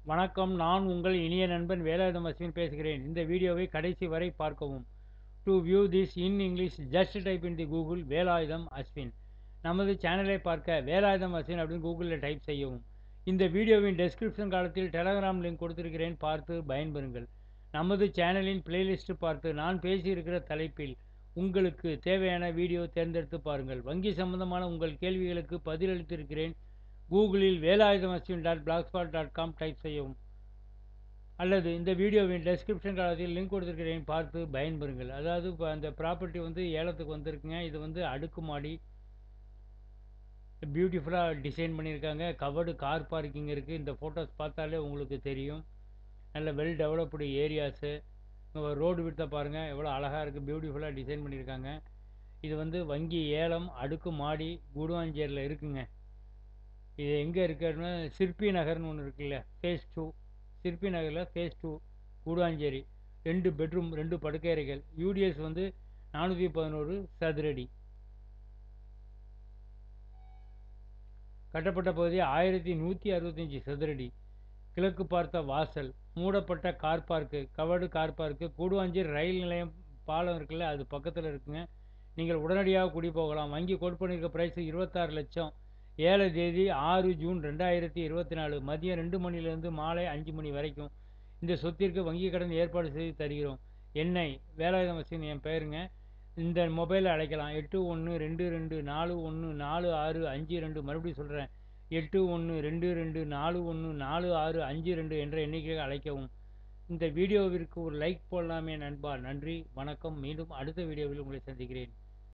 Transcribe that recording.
வணக்கம். நான் உங்கள் இனிய நண்பன் வேலாயுதம் அஸ்வின் பேசுகிறேன். இந்த வீடியோவை கடைசி வரை பார்க்கவும். To view this in English just type in the Google Velayudham Ashwin. நமது சேனலை பார்க்க வேலாயுதம் அஸ்வின் அப்படின்னு கூகுளில் டைப் செய்யவும். இந்த வீடியோவின் டெஸ்கிரிப்ஷன் காலத்தில் டெலகிராம் லிங்க் கொடுத்திருக்கிறேன், பார்த்து பயன்பெறுங்கள். நமது சேனலின் பிளேலிஸ்ட் பார்த்து நான் பேசியிருக்கிற தலைப்பில் உங்களுக்கு தேவையான வீடியோ தேர்ந்தெடுத்து பாருங்கள். வங்கி சம்பந்தமான உங்கள் கேள்விகளுக்கு பதிலளித்திருக்கிறேன். கூகுளில் வேலாயுதம் அஸ்வின் .blogspot.com டைப் செய்யவும், அல்லது இந்த வீடியோவின் டெஸ்கிரிப்ஷன் காலத்தில் லிங்க் கொடுத்துருக்கிறேன், பார்த்து பயன்பெறுங்கள். அதாவது இப்போ அந்த ப்ராப்பர்ட்டி வந்து ஏலத்துக்கு வந்திருக்குங்க. இது வந்து அடுக்குமாடி, பியூட்டிஃபுல்லாக டிசைன் பண்ணியிருக்காங்க. கவர்டு கார் பார்க்கிங் இருக்குது. இந்த ஃபோட்டோஸ் பார்த்தாலே உங்களுக்கு தெரியும். நல்ல வெல் டெவலப்டு ஏரியாஸு. ரோடு விட்ட பாருங்கள், எவ்வளோ அழகாக இருக்குது, பியூட்டிஃபுல்லாக டிசைன் பண்ணியிருக்காங்க. இது வந்து வங்கி ஏலம், அடுக்குமாடி, கூடுவாஞ்சேரியில் இருக்குங்க. இது எங்கே இருக்குன்னா சிற்பி நகர்னு ஒன்று இருக்குல்ல, ஃபேஸ் 2, சிற்பி நகரில் ஃபேஸ் 2 கூடுவாஞ்சேரி. 2 பெட்ரூம், 2 படுக்கை அறைகள். யூடிஎஸ் வந்து 411 சதுரடி. கட்டப்பட்ட பகுதி 1165 சதுரடி. கிழக்கு பார்த்த வாசல், மூடப்பட்ட car park, covered car park. Guduvanchery ரயில் நிலையம் பாலம் இருக்குல்ல, அது பக்கத்தில் இருக்குங்க. நீங்கள் உடனடியாக குடி போகலாம். வங்கி கோட் பண்ணியிருக்க ப்ரைஸ் 26 லட்சம். ஏழை தேதி 6 ஜூன் 2024 மதியம் 2 மணிலேருந்து மாலை 5 மணி வரைக்கும். இந்த சொத்திற்கு வங்கி கடன் ஏற்பாடு செய்து தருகிறோம். என்னை வேலாயுதம் அஸ்வின், என் பெயருங்க. இந்த மொபைலில் அழைக்கலாம். 8122414652. மறுபடியும் சொல்கிறேன், 8122414652 என்ற எண்ணிக்கையை அழைக்கவும். இந்த வீடியோவிற்கு ஒரு லைக் போடலாமே நண்பா. நன்றி, வணக்கம். மீண்டும் அடுத்த வீடியோவில் உங்களை சந்திக்கிறேன்.